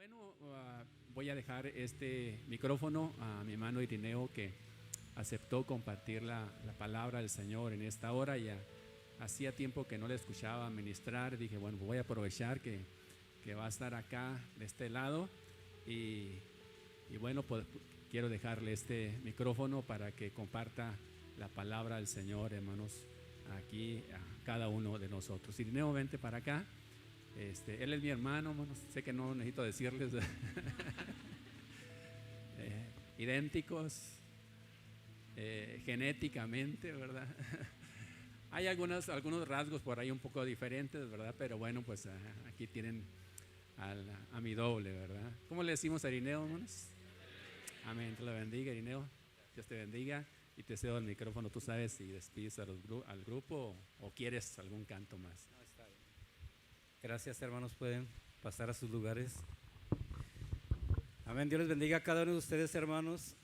Bueno, voy a dejar este micrófono a mi hermano Irineo, que aceptó compartir la palabra del Señor en esta hora. Ya hacía tiempo que no le escuchaba ministrar. Dije, bueno, voy a aprovechar que va a estar acá de este lado y bueno, pues quiero dejarle este micrófono para que comparta la palabra del Señor, hermanos, aquí a cada uno de nosotros. Irineo, vente para acá. Él es mi hermano, bueno, sé que no necesito decirles idénticos genéticamente, ¿verdad? Hay algunos rasgos por ahí un poco diferentes, ¿verdad? Pero bueno, pues aquí tienen a mi doble, ¿verdad? ¿Cómo le decimos a Irineo, hermanos? Amén, te lo bendiga, Irineo. Dios te bendiga y te cedo el micrófono. Tú sabes si despides al grupo o quieres algún canto más. No, está bien. Gracias, hermanos, pueden pasar a sus lugares. Amén, Dios les bendiga a cada uno de ustedes, hermanos.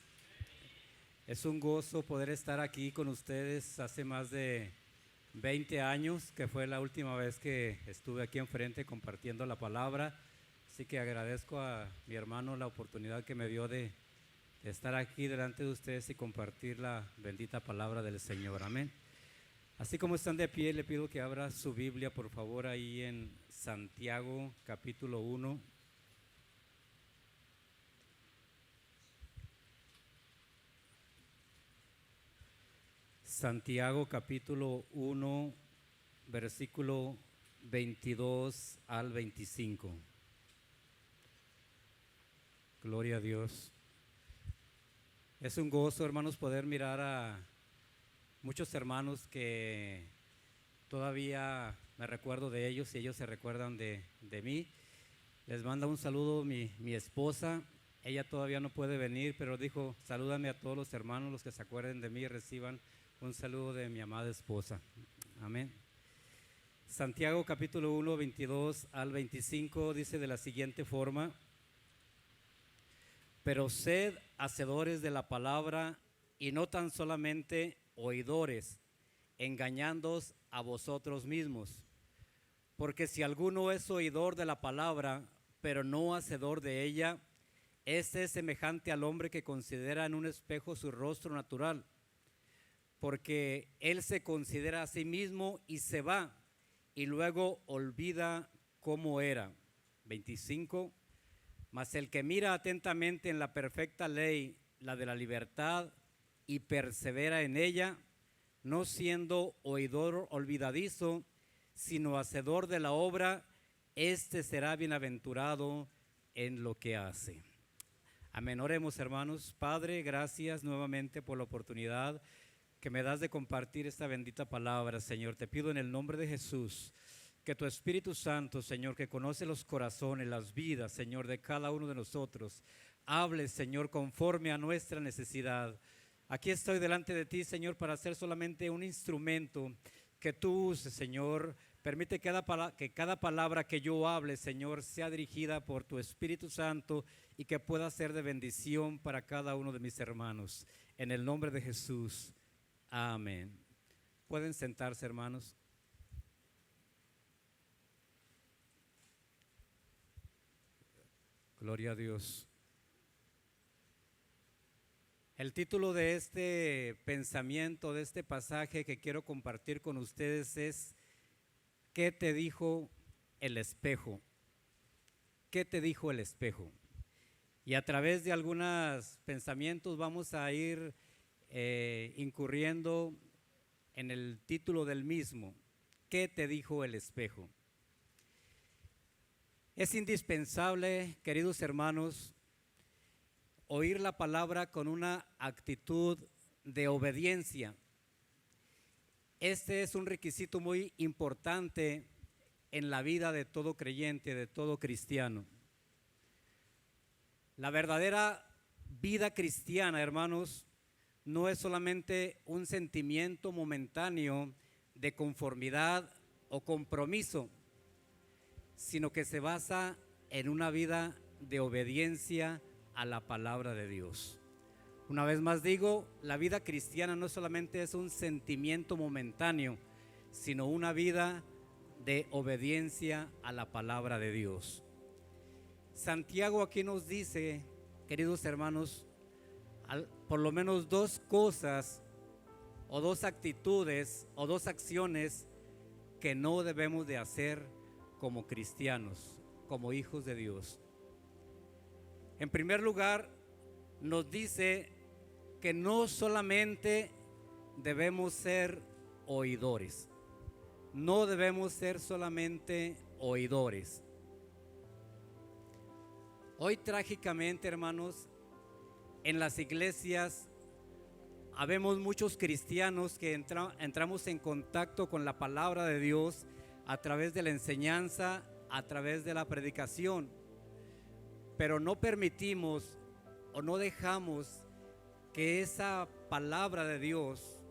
Es un gozo poder estar aquí con ustedes. Hace más de 20 años que fue la última vez que estuve aquí enfrente compartiendo la palabra. Así que agradezco a mi hermano la oportunidad que me dio de estar aquí delante de ustedes y compartir la bendita palabra del Señor. Amén. Así como están de pie, le pido que abra su Biblia, por favor, ahí en Santiago, capítulo 1. Santiago, capítulo 1, versículo 22 al 25. Gloria a Dios. Es un gozo, hermanos, poder mirar a muchos hermanos que todavía me recuerdo de ellos y ellos se recuerdan de mí. Les manda un saludo mi esposa. Ella todavía no puede venir, pero dijo, salúdame a todos los hermanos, los que se acuerden de mí y reciban un saludo de mi amada esposa. Amén. Santiago capítulo 1, 22 al 25 dice de la siguiente forma: pero sed hacedores de la palabra y no tan solamente oidores, engañándoos a vosotros mismos. Porque si alguno es oidor de la palabra, pero no hacedor de ella, este es semejante al hombre que considera en un espejo su rostro natural, porque él se considera a sí mismo y se va, y luego olvida cómo era. 25. Mas el que mira atentamente en la perfecta ley, la de la libertad, y persevera en ella, no siendo oidor olvidadizo, sino hacedor de la obra, este será bienaventurado en lo que hace. Amén. Oremos, hermanos. Padre, gracias nuevamente por la oportunidad que me das de compartir esta bendita palabra, Señor. Te pido en el nombre de Jesús que tu Espíritu Santo, Señor, que conoce los corazones, las vidas, Señor, de cada uno de nosotros, hable, Señor, conforme a nuestra necesidad. Aquí estoy delante de ti, Señor, para ser solamente un instrumento que tú uses, Señor. Permite que cada palabra que yo hable, Señor, sea dirigida por tu Espíritu Santo y que pueda ser de bendición para cada uno de mis hermanos. En el nombre de Jesús. Amén. Pueden sentarse, hermanos. Gloria a Dios. El título de este pensamiento, de este pasaje que quiero compartir con ustedes es ¿qué te dijo el espejo? ¿Qué te dijo el espejo? Y a través de algunos pensamientos vamos a ir incurriendo en el título del mismo. ¿Qué te dijo el espejo? Es indispensable, queridos hermanos, oír la palabra con una actitud de obediencia. Este es un requisito muy importante en la vida de todo creyente, de todo cristiano. La verdadera vida cristiana, hermanos, no es solamente un sentimiento momentáneo de conformidad o compromiso, sino que se basa en una vida de obediencia a la palabra de Dios. Una vez más digo, la vida cristiana no solamente es un sentimiento momentáneo, sino una vida de obediencia a la palabra de Dios. Santiago aquí nos dice, queridos hermanos, por lo menos dos cosas o dos actitudes o dos acciones que no debemos de hacer como cristianos, como hijos de Dios. En primer lugar, nos dice que no solamente debemos ser oidores, no debemos ser solamente oidores. Hoy trágicamente, hermanos, en las iglesias habemos muchos cristianos que entramos en contacto con la palabra de Dios a través de la enseñanza, a través de la predicación, pero no permitimos o no dejamos que esa palabra de Dios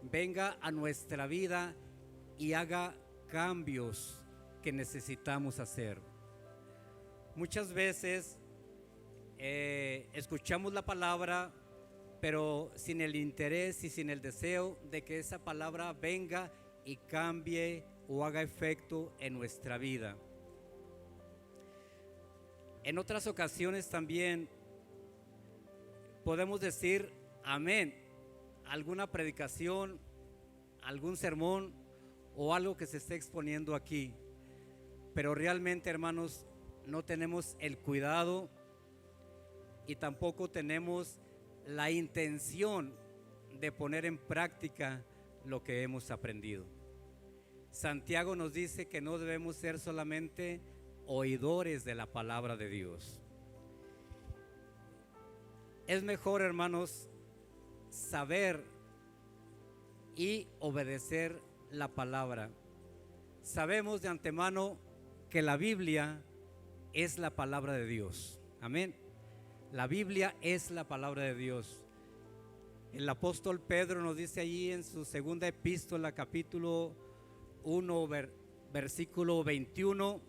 venga a nuestra vida y haga cambios que necesitamos hacer. Muchas veces escuchamos la palabra, pero sin el interés y sin el deseo de que esa palabra venga y cambie o haga efecto en nuestra vida. En otras ocasiones también podemos decir amén a alguna predicación, algún sermón o algo que se esté exponiendo aquí, pero realmente, hermanos, no tenemos el cuidado y tampoco tenemos la intención de poner en práctica lo que hemos aprendido. Santiago nos dice que no debemos ser solamente oidores de la palabra de Dios. Es mejor, hermanos, saber y obedecer la palabra. Sabemos de antemano que la Biblia es la palabra de Dios. Amén. La Biblia es la palabra de Dios. El apóstol Pedro nos dice allí en su segunda epístola, capítulo 1, versículo 21,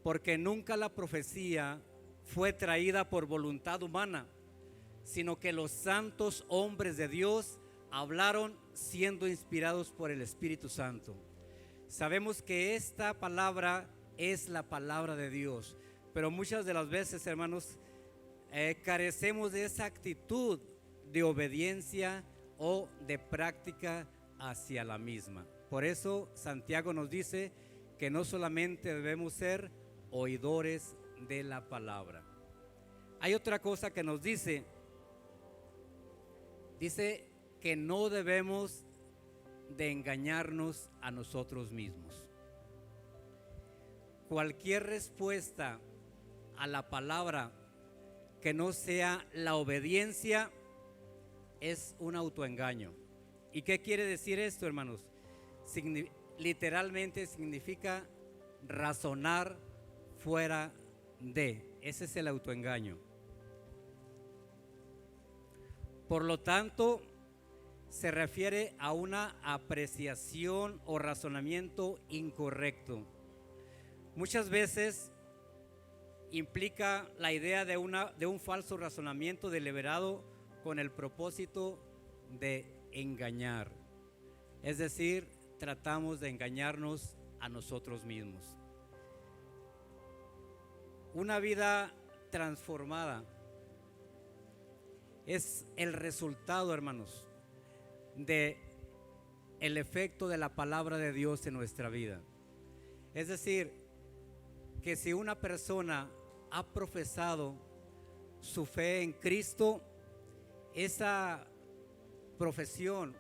porque nunca la profecía fue traída por voluntad humana, sino que los santos hombres de Dios hablaron siendo inspirados por el Espíritu Santo. Sabemos que esta palabra es la palabra de Dios, pero muchas de las veces, hermanos, carecemos de esa actitud de obediencia o de práctica hacia la misma. Por eso Santiago nos dice que no solamente debemos ser oidores de la palabra. Hay otra cosa que nos dice que no debemos de engañarnos a nosotros mismos. Cualquier respuesta a la palabra que no sea la obediencia es un autoengaño. ¿Y qué quiere decir esto, hermanos? Literalmente significa razonar fuera de. Ese es el autoengaño. Por lo tanto, se refiere a una apreciación o razonamiento incorrecto. Muchas veces implica la idea de un falso razonamiento deliberado con el propósito de engañar. Es decir, tratamos de engañarnos a nosotros mismos. Una vida transformada es el resultado, hermanos, de el efecto de la palabra de Dios en nuestra vida. Es decir, que si una persona ha profesado su fe en Cristo, esa profesión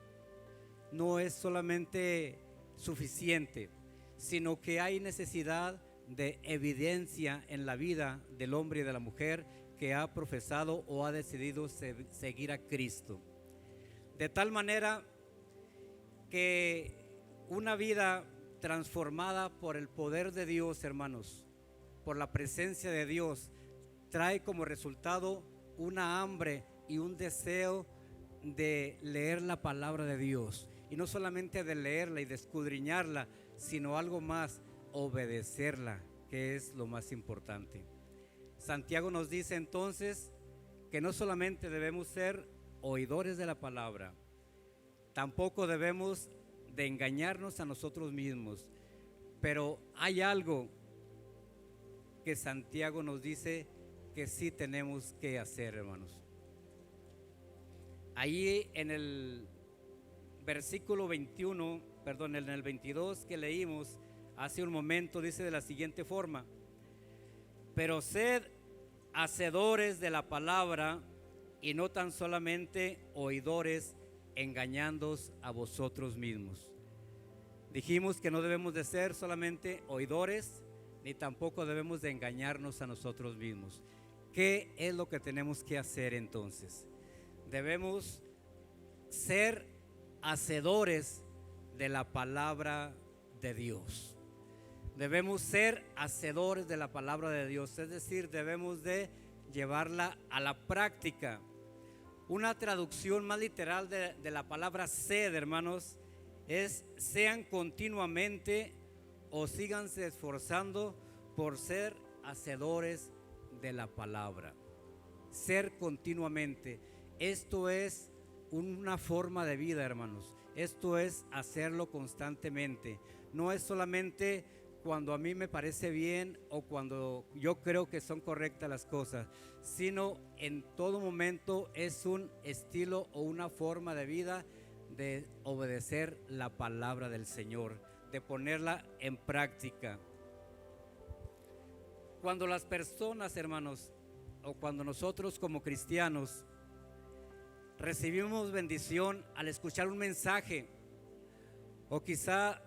no es solamente suficiente, sino que hay necesidad de evidencia en la vida del hombre y de la mujer que ha profesado o ha decidido seguir a Cristo. De tal manera que una vida transformada por el poder de Dios, hermanos, por la presencia de Dios, trae como resultado una hambre y un deseo de leer la palabra de Dios. Y no solamente de leerla y de escudriñarla, sino algo más, obedecerla, que es lo más importante. Santiago nos dice entonces que no solamente debemos ser oidores de la palabra, tampoco debemos de engañarnos a nosotros mismos, pero hay algo que Santiago nos dice que sí tenemos que hacer, hermanos. Ahí en el versículo 21, perdón, en el 22 que leímos hace un momento, dice de la siguiente forma: pero sed hacedores de la palabra y no tan solamente oidores, engañándoos a vosotros mismos. Dijimos que no debemos de ser solamente oidores, ni tampoco debemos de engañarnos a nosotros mismos. ¿Qué es lo que tenemos que hacer entonces? Debemos ser hacedores de la palabra de Dios. Debemos ser hacedores de la palabra de Dios, es decir, debemos de llevarla a la práctica. Una traducción más literal de la palabra sed, hermanos, es: sean continuamente o síganse esforzando por ser hacedores de la palabra. Ser continuamente. Esto es una forma de vida, hermanos. Esto es hacerlo constantemente. No es solamente cuando a mí me parece bien o cuando yo creo que son correctas las cosas, sino en todo momento es un estilo o una forma de vida de obedecer la palabra del Señor, de ponerla en práctica. Cuando las personas, hermanos, o cuando nosotros como cristianos recibimos bendición al escuchar un mensaje, o quizá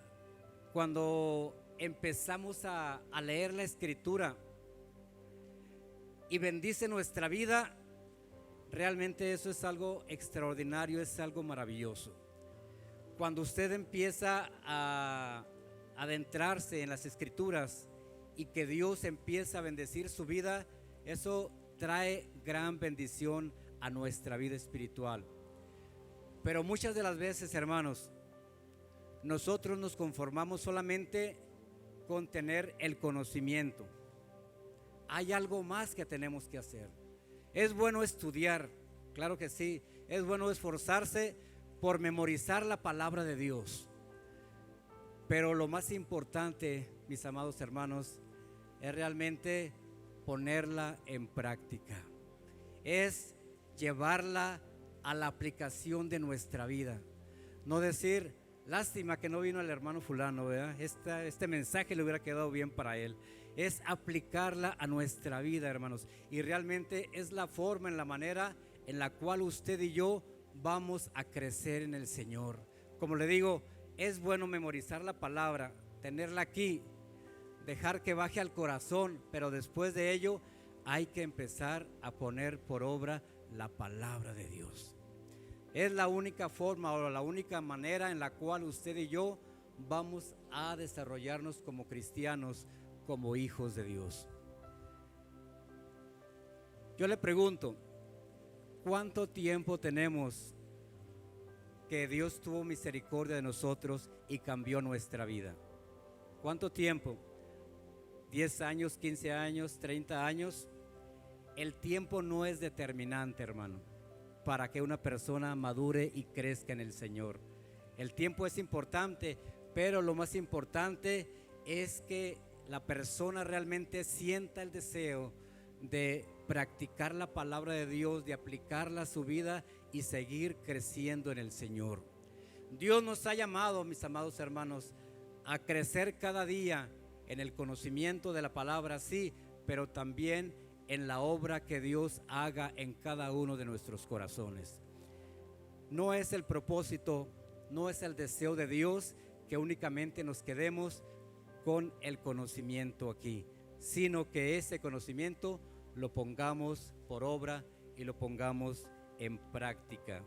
cuando empezamos a leer la Escritura y bendice nuestra vida, realmente eso es algo extraordinario, es algo maravilloso. Cuando usted empieza a adentrarse en las Escrituras y que Dios empieza a bendecir su vida, eso trae gran bendición a nuestra vida espiritual. Pero muchas de las veces, hermanos, nosotros nos conformamos solamente con tener el conocimiento. Hay algo más que tenemos que hacer. Es bueno estudiar, claro que sí. Es bueno esforzarse por memorizar la palabra de Dios. Pero lo más importante, mis amados hermanos, es realmente ponerla en práctica. Es llevarla a la aplicación de nuestra vida. No decir: lástima que no vino el hermano fulano, ¿verdad? Este mensaje le hubiera quedado bien para él. Es aplicarla a nuestra vida, hermanos. Y realmente es la forma, en la manera en la cual usted y yo vamos a crecer en el Señor. Como le digo, es bueno memorizar la palabra, tenerla aquí, dejar que baje al corazón, pero después de ello hay que empezar a poner por obra la palabra de Dios. Es la única forma o la única manera en la cual usted y yo vamos a desarrollarnos como cristianos, como hijos de Dios. Yo le pregunto, ¿cuánto tiempo tenemos que Dios tuvo misericordia de nosotros y cambió nuestra vida? ¿Cuánto tiempo? ¿10 años, 15 años, 30 años? El tiempo no es determinante, hermano, para que una persona madure y crezca en el Señor. El tiempo es importante, pero lo más importante es que la persona realmente sienta el deseo de practicar la palabra de Dios, de aplicarla a su vida y seguir creciendo en el Señor. Dios nos ha llamado, mis amados hermanos, a crecer cada día en el conocimiento de la palabra, sí, pero también en la obra que Dios haga en cada uno de nuestros corazones. No es el propósito, no es el deseo de Dios que únicamente nos quedemos con el conocimiento aquí, sino que ese conocimiento lo pongamos por obra y lo pongamos en práctica.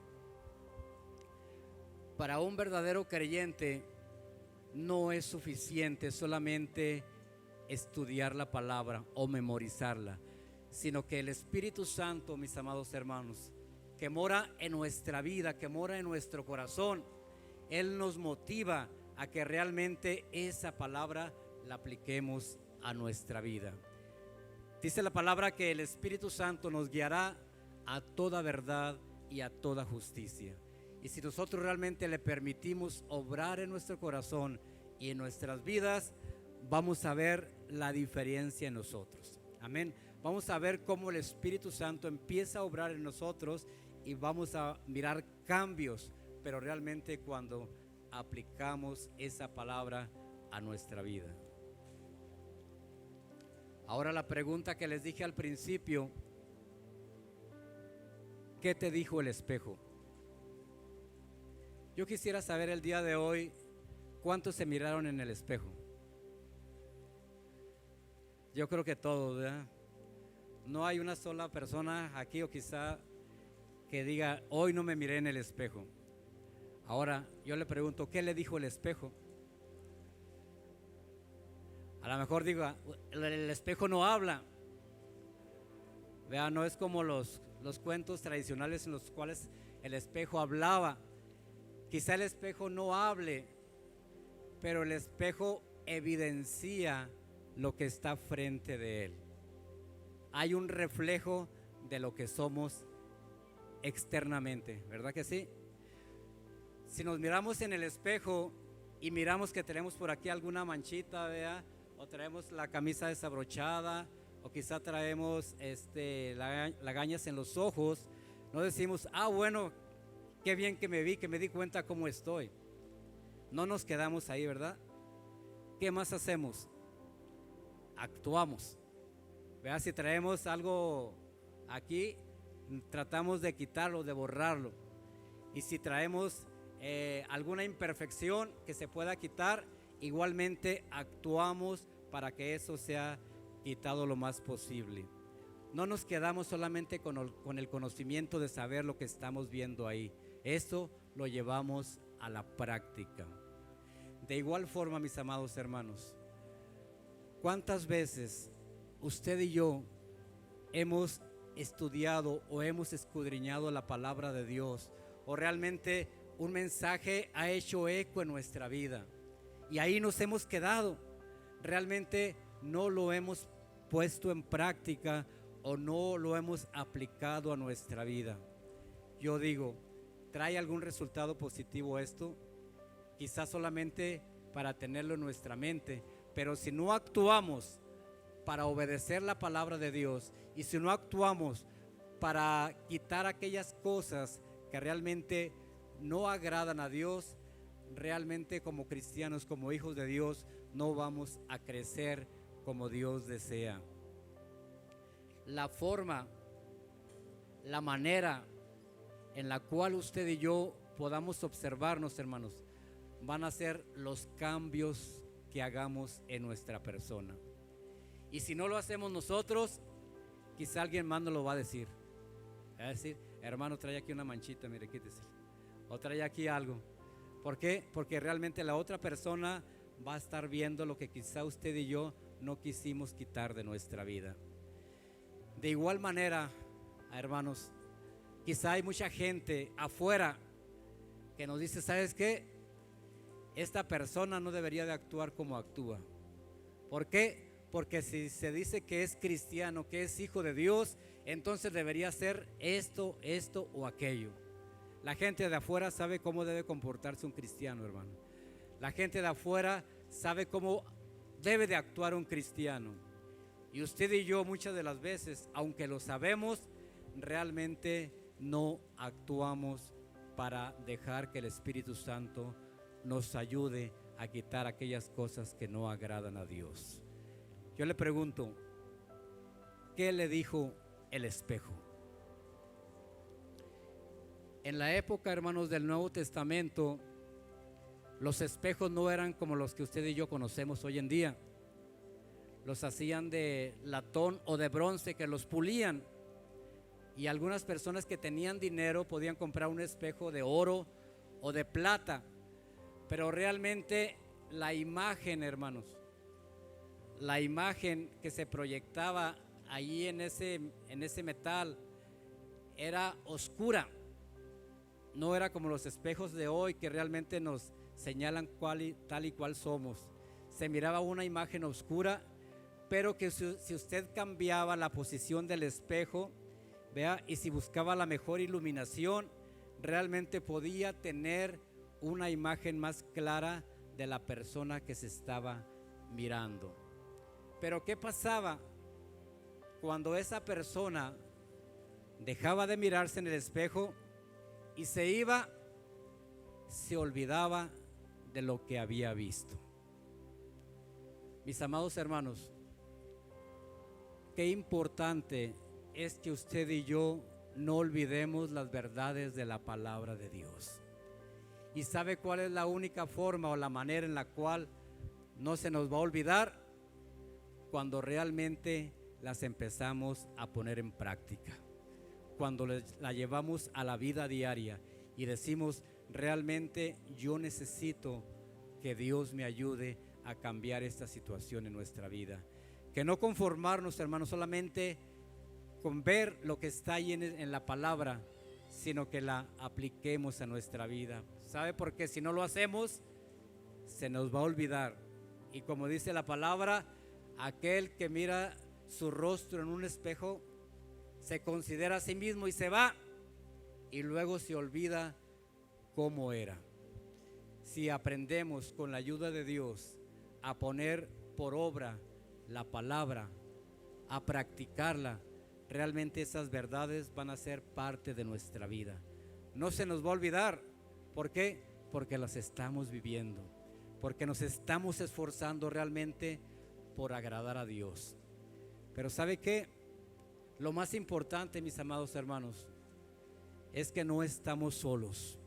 Para un verdadero creyente no es suficiente solamente estudiar la palabra o memorizarla, sino que el Espíritu Santo, mis amados hermanos, que mora en nuestra vida, que mora en nuestro corazón, Él nos motiva a que realmente esa palabra la apliquemos a nuestra vida. Dice la palabra que el Espíritu Santo nos guiará a toda verdad y a toda justicia. Y si nosotros realmente le permitimos obrar en nuestro corazón y en nuestras vidas, vamos a ver la diferencia en nosotros. Amén. Vamos a ver cómo el Espíritu Santo empieza a obrar en nosotros y vamos a mirar cambios, pero realmente cuando aplicamos esa palabra a nuestra vida. Ahora la pregunta que les dije al principio: ¿qué te dijo el espejo? Yo quisiera saber el día de hoy, ¿cuántos se miraron en el espejo? Yo creo que todos, ¿verdad? No hay una sola persona aquí o quizá que diga, hoy no me miré en el espejo. Ahora yo le pregunto, ¿qué le dijo el espejo? A lo mejor digo, el espejo no habla. Vea, no es como los cuentos tradicionales en los cuales el espejo hablaba. Quizá el espejo no hable, pero el espejo evidencia lo que está frente de él. Hay un reflejo de lo que somos externamente, ¿verdad que sí? Si nos miramos en el espejo y miramos que tenemos por aquí alguna manchita, ¿vea? O traemos la camisa desabrochada, o quizá traemos lagañas en los ojos, no decimos, bueno, qué bien que me vi, que me di cuenta cómo estoy. No nos quedamos ahí, ¿verdad? ¿Qué más hacemos? Actuamos. Vea, si traemos algo aquí, tratamos de quitarlo, de borrarlo. Y si traemos alguna imperfección que se pueda quitar, igualmente actuamos para que eso sea quitado lo más posible. No nos quedamos solamente con el conocimiento de saber lo que estamos viendo ahí. Eso lo llevamos a la práctica. De igual forma, mis amados hermanos, ¿cuántas veces usted y yo hemos estudiado o hemos escudriñado la palabra de Dios, o realmente un mensaje ha hecho eco en nuestra vida y ahí nos hemos quedado? Realmente no lo hemos puesto en práctica o no lo hemos aplicado a nuestra vida. Yo digo, ¿trae algún resultado positivo esto? Quizás solamente para tenerlo en nuestra mente, pero si no actuamos para obedecer la palabra de Dios, y si no actuamos para quitar aquellas cosas que realmente no agradan a Dios, realmente como cristianos, como hijos de Dios, no vamos a crecer como Dios desea. La forma, la manera en la cual usted y yo podamos observarnos, hermanos, van a ser los cambios que hagamos en nuestra persona. Y si no lo hacemos nosotros, quizá alguien más nos lo va a decir. Va a decir, hermano, trae aquí una manchita, mire, quítese. O trae aquí algo. ¿Por qué? Porque realmente la otra persona va a estar viendo lo que quizá usted y yo no quisimos quitar de nuestra vida. De igual manera, hermanos, quizá hay mucha gente afuera que nos dice, ¿sabes qué? Esta persona no debería de actuar como actúa. ¿Por qué? Porque si se dice que es cristiano, que es hijo de Dios, entonces debería hacer esto o aquello. La gente de afuera sabe cómo debe comportarse un cristiano, hermano. La gente de afuera sabe cómo debe de actuar un cristiano. Y usted y yo muchas de las veces, aunque lo sabemos, realmente no actuamos para dejar que el Espíritu Santo nos ayude a quitar aquellas cosas que no agradan a Dios. Yo le pregunto, ¿qué le dijo el espejo? En la época, hermanos, del Nuevo Testamento, los espejos no eran como los que usted y yo conocemos hoy en día. Los hacían de latón o de bronce, que los pulían. Y algunas personas que tenían dinero podían comprar un espejo de oro o de plata. Pero realmente la imagen, hermanos, la imagen que se proyectaba allí en ese metal era oscura. No era como los espejos de hoy que realmente nos señalan tal y cual somos. Se miraba una imagen oscura, pero que si usted cambiaba la posición del espejo, vea, y si buscaba la mejor iluminación, realmente podía tener una imagen más clara de la persona que se estaba mirando. Pero ¿qué pasaba cuando esa persona dejaba de mirarse en el espejo y se iba? Se olvidaba de lo que había visto. Mis amados hermanos, qué importante es que usted y yo no olvidemos las verdades de la palabra de Dios. ¿Y sabe cuál es la única forma o la manera en la cual no se nos va a olvidar? Cuando realmente las empezamos a poner en práctica, cuando la llevamos a la vida diaria y decimos, realmente yo necesito que Dios me ayude a cambiar esta situación en nuestra vida. Que no conformarnos, hermanos, solamente con ver lo que está ahí en la palabra, sino que la apliquemos a nuestra vida. ¿Sabe por qué? Si no lo hacemos, se nos va a olvidar. Y como dice la palabra, aquel que mira su rostro en un espejo se considera a sí mismo y se va, y luego se olvida cómo era. Si aprendemos con la ayuda de Dios a poner por obra la palabra, a practicarla, realmente esas verdades van a ser parte de nuestra vida. No se nos va a olvidar. ¿Por qué? Porque las estamos viviendo, porque nos estamos esforzando realmente por agradar a Dios. Pero ¿sabe qué? Lo más importante, mis amados hermanos, es que no estamos solos.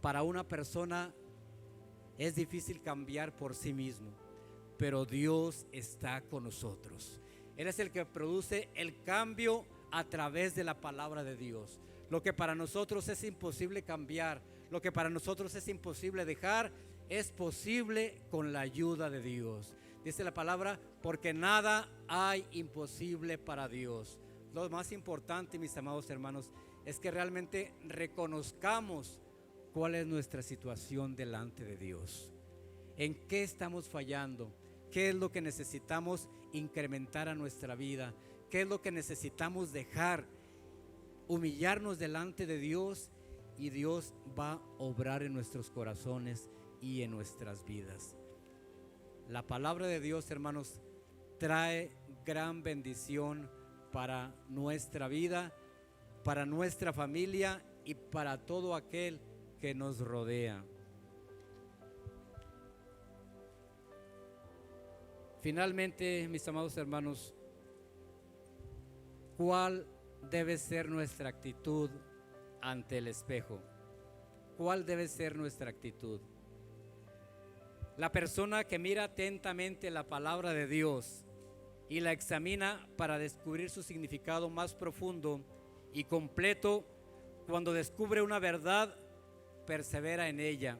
Para una persona es difícil cambiar por sí mismo, pero Dios está con nosotros. Él es el que produce el cambio a través de la palabra de Dios. Lo que para nosotros es imposible cambiar, lo que para nosotros es imposible dejar, es posible con la ayuda de Dios. Dice la palabra, porque nada hay imposible para Dios. Lo más importante, mis amados hermanos, es que realmente reconozcamos cuál es nuestra situación delante de Dios. ¿En qué estamos fallando? ¿Qué es lo que necesitamos incrementar a nuestra vida? ¿Qué es lo que necesitamos dejar? Humillarnos delante de Dios, y Dios va a obrar en nuestros corazones y en nuestras vidas. La palabra de Dios, hermanos, trae gran bendición para nuestra vida, para nuestra familia y para todo aquel que nos rodea. Finalmente, mis amados hermanos, ¿cuál debe ser nuestra actitud ante el espejo? ¿Cuál debe ser nuestra actitud? La persona que mira atentamente la palabra de Dios y la examina para descubrir su significado más profundo y completo, cuando descubre una verdad, persevera en ella.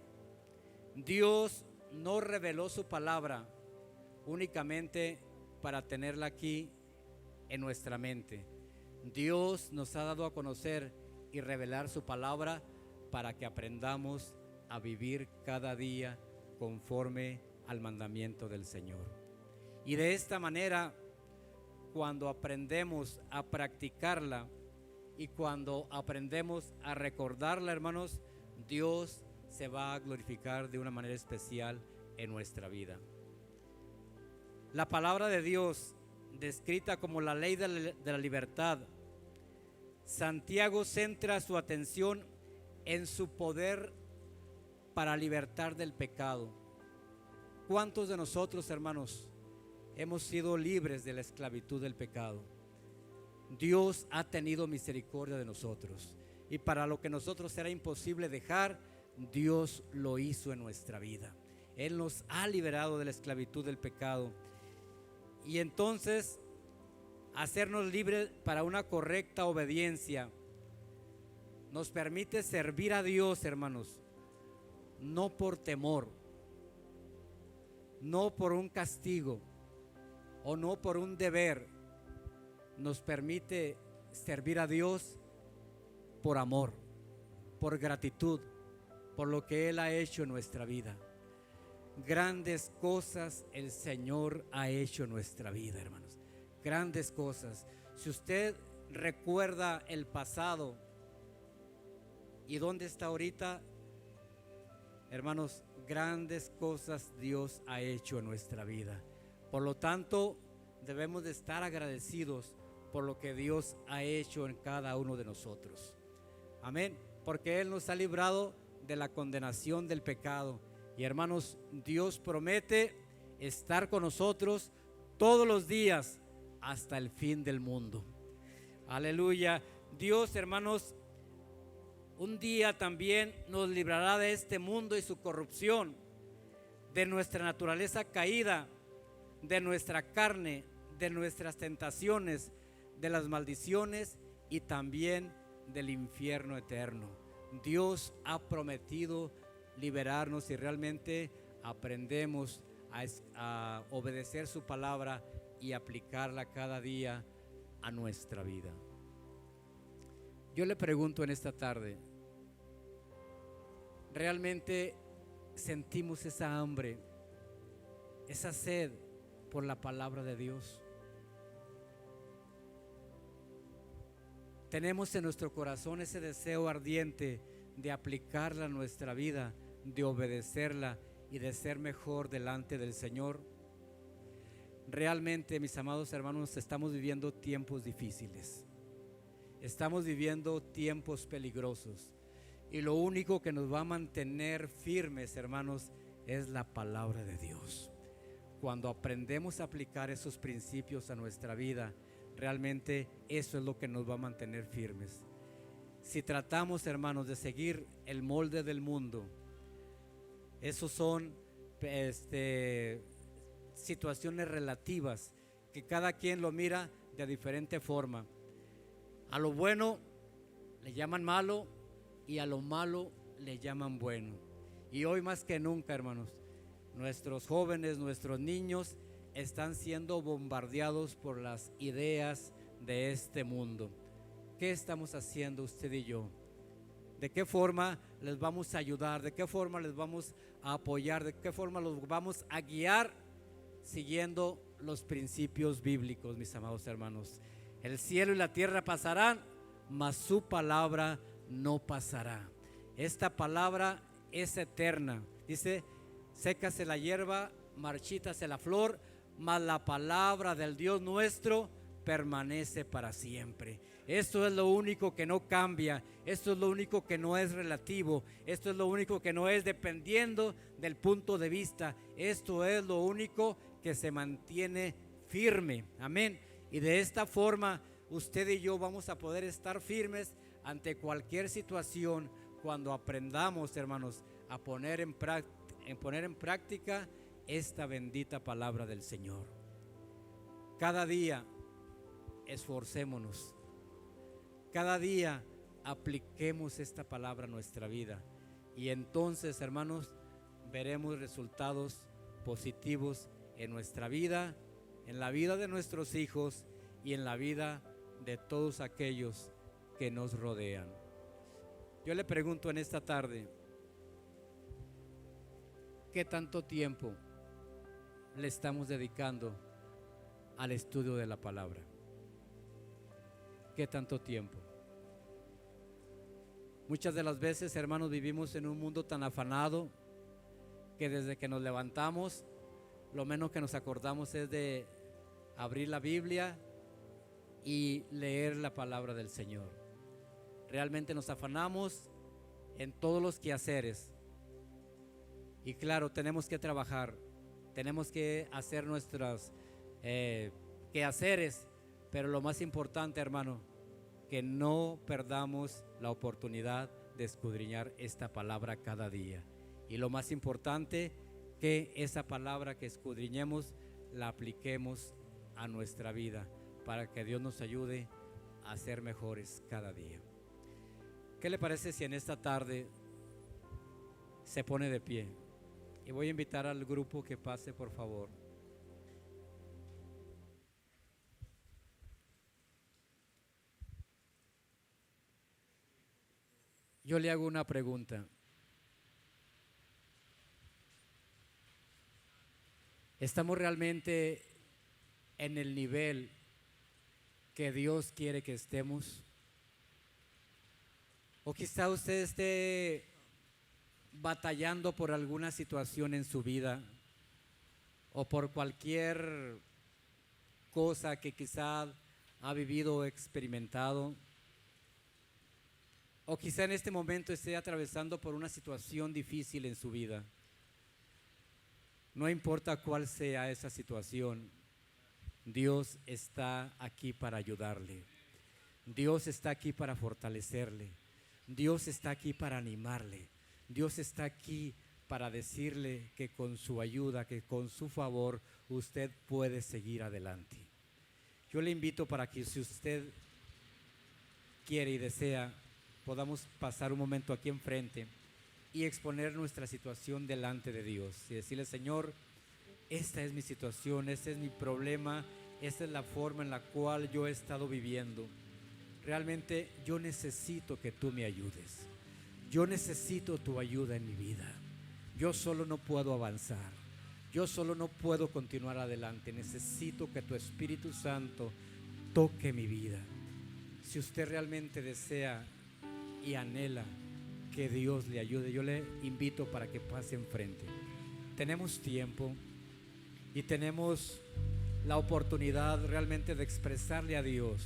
Dios no reveló su palabra únicamente para tenerla aquí en nuestra mente. Dios nos ha dado a conocer y revelar su palabra para que aprendamos a vivir cada día conforme al mandamiento del Señor. Y de esta manera, cuando aprendemos a practicarla y cuando aprendemos a recordarla, hermanos, Dios se va a glorificar de una manera especial en nuestra vida. La palabra de Dios, descrita como la ley de la libertad, Santiago centra su atención en su poder para libertar del pecado. ¿Cuántos de nosotros, hermanos, hemos sido libres de la esclavitud del pecado? Dios ha tenido misericordia de nosotros, y para lo que nosotros era imposible dejar, Dios lo hizo en nuestra vida. Él nos ha liberado de la esclavitud del pecado, y entonces hacernos libres para una correcta obediencia nos permite servir a Dios, hermanos, no por temor, no por un castigo o no por un deber. Nos permite servir a Dios por amor, por gratitud, por lo que Él ha hecho en nuestra vida. Grandes cosas el Señor ha hecho en nuestra vida, hermanos. Grandes cosas. Si usted recuerda el pasado y dónde está ahorita, hermanos, grandes cosas Dios ha hecho en nuestra vida. Por lo tanto, debemos de estar agradecidos por lo que Dios ha hecho en cada uno de nosotros. Amén, porque Él nos ha librado de la condenación del pecado. Y hermanos, Dios promete estar con nosotros todos los días hasta el fin del mundo. Aleluya. Dios, hermanos, un día también nos librará de este mundo y su corrupción, de nuestra naturaleza caída, de nuestra carne, de nuestras tentaciones, de las maldiciones y también del infierno eterno. Dios ha prometido liberarnos si realmente aprendemos a obedecer su palabra y aplicarla cada día a nuestra vida. Yo le pregunto en esta tarde, ¿realmente sentimos esa hambre, esa sed por la palabra de Dios? ¿Tenemos en nuestro corazón ese deseo ardiente de aplicarla a nuestra vida, de obedecerla y de ser mejor delante del Señor? Realmente, mis amados hermanos, estamos viviendo tiempos difíciles. Estamos viviendo tiempos peligrosos. Y lo único que nos va a mantener firmes, hermanos, es la palabra de Dios. Cuando aprendemos a aplicar esos principios a nuestra vida, realmente eso es lo que nos va a mantener firmes. Si tratamos, hermanos, de seguir el molde del mundo, esos son situaciones relativas que cada quien lo mira de diferente forma. A lo bueno le llaman malo y a lo malo le llaman bueno. Y hoy más que nunca, hermanos, nuestros jóvenes, nuestros niños están siendo bombardeados por las ideas de este mundo. ¿Qué estamos haciendo usted y yo? ¿De qué forma les vamos a ayudar? ¿De qué forma les vamos a apoyar? ¿De qué forma los vamos a guiar siguiendo los principios bíblicos, mis amados hermanos? El cielo y la tierra pasarán, mas su palabra no pasará. Esta palabra es eterna. Dice, sécase la hierba, marchítase la flor, mas la palabra del Dios nuestro permanece para siempre. Esto es lo único que no cambia. Esto es lo único que no es relativo. Esto es lo único que no es dependiendo del punto de vista. Esto es lo único que se mantiene firme. Amén. Y de esta forma usted y yo vamos a poder estar firmes ante cualquier situación cuando aprendamos, hermanos, a poner en práctica esta bendita palabra del Señor. Cada día esforcémonos, cada día apliquemos esta palabra a nuestra vida y entonces, hermanos, veremos resultados positivos en nuestra vida, en la vida de nuestros hijos y en la vida de todos aquellos que nos rodean. Yo le pregunto en esta tarde, ¿qué tanto tiempo le estamos dedicando al estudio de la palabra? ¿Qué tanto tiempo? Muchas de las veces, hermanos, vivimos en un mundo tan afanado que desde que nos levantamos, lo menos que nos acordamos es de abrir la Biblia y leer la palabra del Señor. Realmente nos afanamos en todos los quehaceres. Y claro, tenemos que trabajar, tenemos que hacer nuestros quehaceres, pero lo más importante, hermano, que no perdamos la oportunidad de escudriñar esta palabra cada día. Y lo más importante, que esa palabra que escudriñemos la apliquemos a nuestra vida para que Dios nos ayude a ser mejores cada día. ¿Qué le parece si en esta tarde se pone de pie? Y voy a invitar al grupo que pase, por favor. Yo le hago una pregunta. ¿Estamos realmente en el nivel que Dios quiere que estemos? O quizá usted esté batallando por alguna situación en su vida o por cualquier cosa que quizá ha vivido o experimentado, o quizá en este momento esté atravesando por una situación difícil en su vida. No importa cuál sea esa situación, Dios está aquí para ayudarle. Dios está aquí para fortalecerle. Dios está aquí para animarle. Dios está aquí para decirle que con su ayuda, que con su favor, usted puede seguir adelante. Yo le invito para que, si usted quiere y desea, podamos pasar un momento aquí enfrente y exponer nuestra situación delante de Dios y decirle: Señor, esta es mi situación, este es mi problema, esta es la forma en la cual yo he estado viviendo. Realmente yo necesito que tú me ayudes. Yo necesito tu ayuda en mi vida. Yo solo no puedo avanzar. Yo solo no puedo continuar adelante. Necesito que tu Espíritu Santo toque mi vida. Si usted realmente desea y anhela que Dios le ayude, yo le invito para que pase enfrente. Tenemos tiempo y tenemos la oportunidad realmente de expresarle a Dios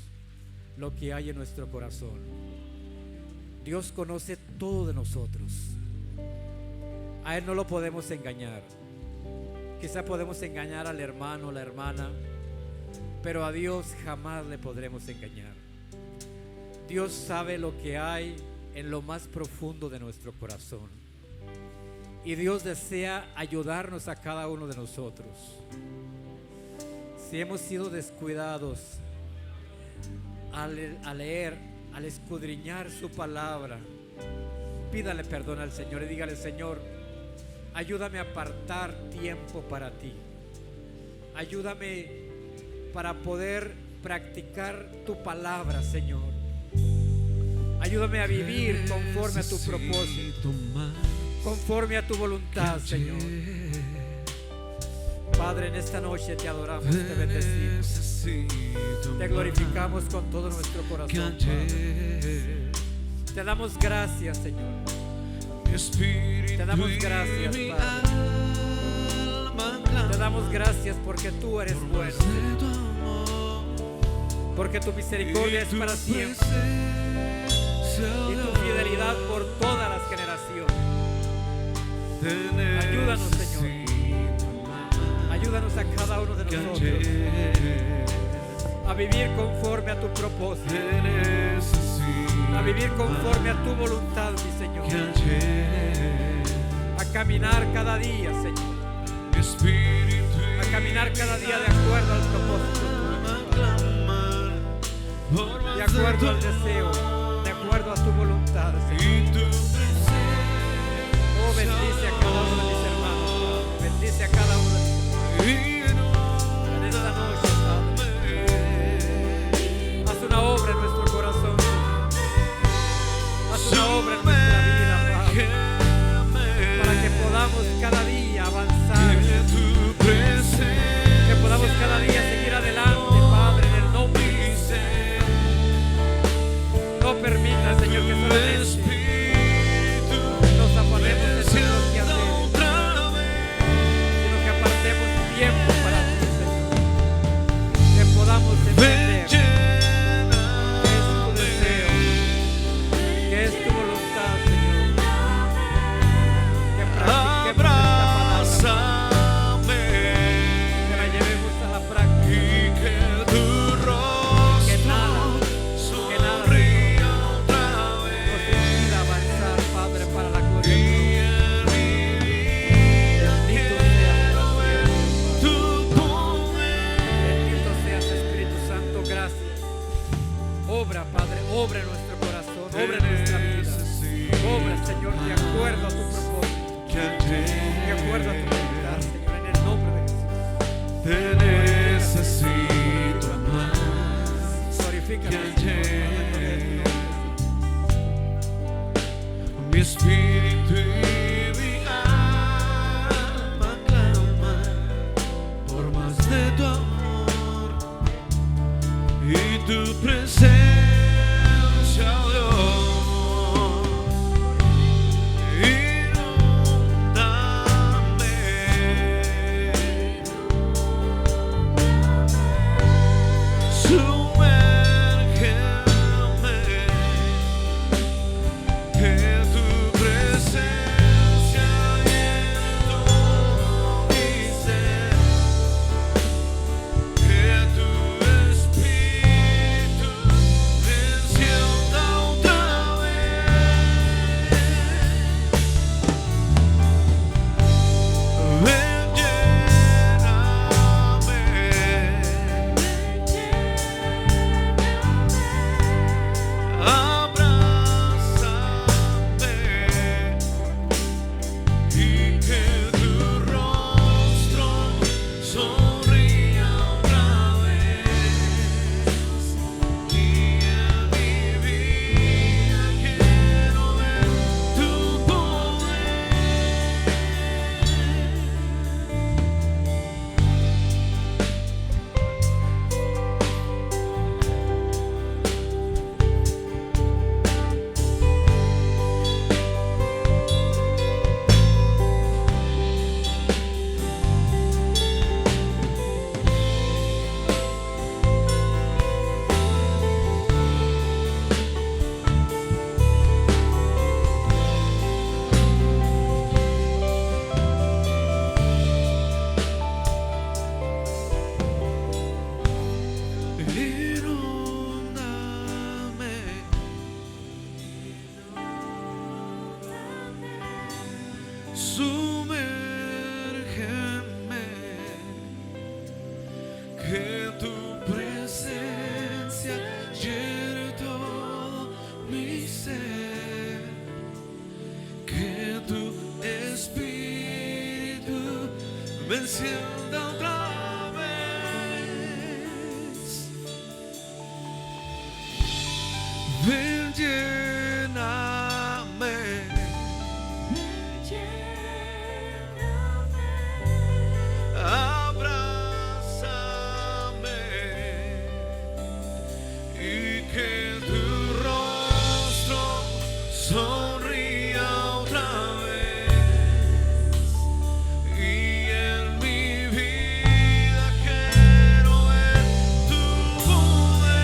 lo que hay en nuestro corazón. Dios conoce todo de nosotros. A Él no lo podemos engañar. Quizá podemos engañar al hermano o la hermana, pero a Dios jamás le podremos engañar. Dios sabe lo que hay en lo más profundo de nuestro corazón, y Dios desea ayudarnos a cada uno de nosotros. Si hemos sido descuidados al leer, al escudriñar su palabra, pídale perdón al Señor y dígale: Señor, ayúdame a apartar tiempo para ti. Ayúdame para poder practicar tu palabra, Señor. Ayúdame a vivir conforme a tu propósito, conforme a tu voluntad, Señor. Padre, en esta noche te adoramos, te bendecimos, te glorificamos con todo nuestro corazón, Padre. Te damos gracias, Señor. Te damos gracias, Padre. Te damos gracias porque tú eres bueno, porque tu misericordia es para siempre y tu fidelidad por todas las generaciones. Ayúdanos, Señor. Ayúdanos a cada uno de nosotros a vivir conforme a tu propósito, a vivir conforme a tu voluntad, mi Señor, a caminar cada día, Señor, a caminar cada día de acuerdo al propósito, de acuerdo al deseo, de acuerdo a tu voluntad, Señor. Oh, bendice a cada uno de mis hermanos, Padre. Bendice a cada uno de mis hermanos en esta noche, Padre. Haz una obra en nuestro corazón, Señor. Haz una obra en nuestra vida, Padre, para que podamos cada día avanzar, que podamos cada día seguir adelante, Padre, en el nombre de Jesús. No permita, Señor, que solamente nos afanemos de nuestros quehaceres, sino que apartemos tiempo para ti, Señor, que podamos entender que es tu deseo, que es tu voluntad, Señor, que practiquemos esta palabra, que la llevemos a la práctica, que nada, Señor, nos impida avanzar, Padre, para la gloria de Dios. Bendito seas, Espíritu Santo, gracias. Obra, Padre, obra en nuestro corazón, obra en nuestra vida. Obra, Señor, de acuerdo a tu propósito, de acuerdo a tu voluntad, Señor, en el nombre de Jesús. Glorifícate, Señor. Mi espíritu y mi alma claman por más de tu amor y tu presencia, oh Dios. Inúndame. encienda otra vez. Ven, lléname. Abrázame y que tu rostro sonría otra vez. Y en mi vida quiero ver tu poder.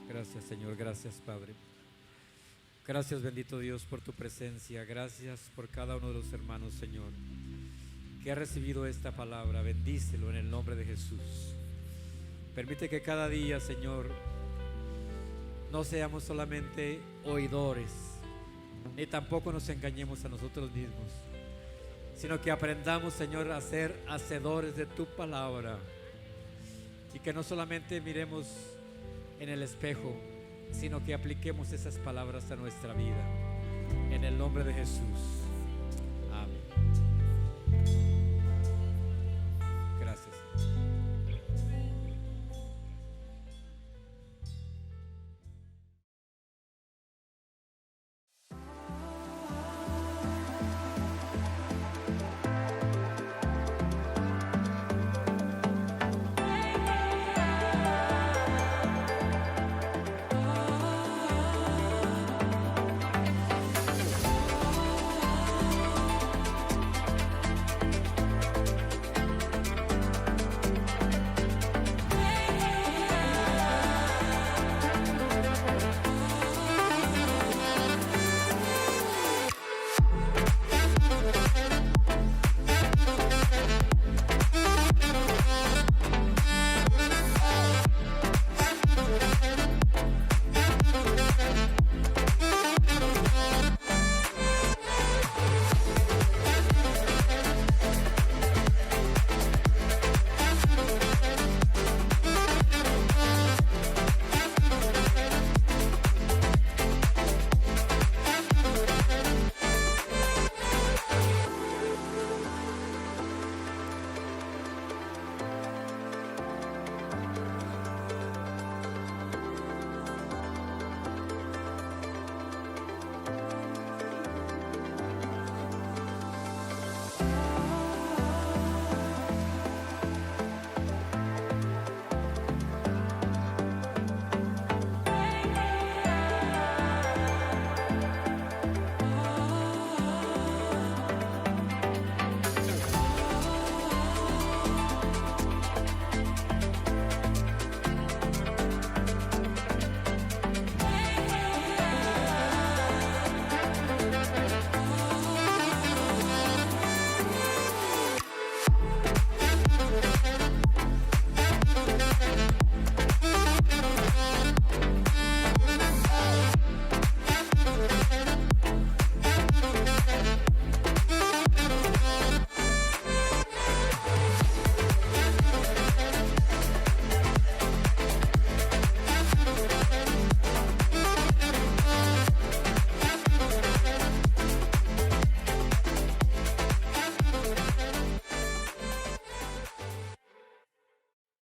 Gracias, Señor, gracias, Padre. Gracias, bendito Dios, por tu presencia. Gracias por cada uno de los hermanos, Señor, que ha recibido esta palabra. Bendícelo en el nombre de Jesús. Permite que cada día, Señor, no seamos solamente oidores, ni tampoco nos engañemos a nosotros mismos, sino que aprendamos, Señor, a ser hacedores de tu palabra, y que no solamente miremos en el espejo, sino que apliquemos esas palabras a nuestra vida, en el nombre de Jesús.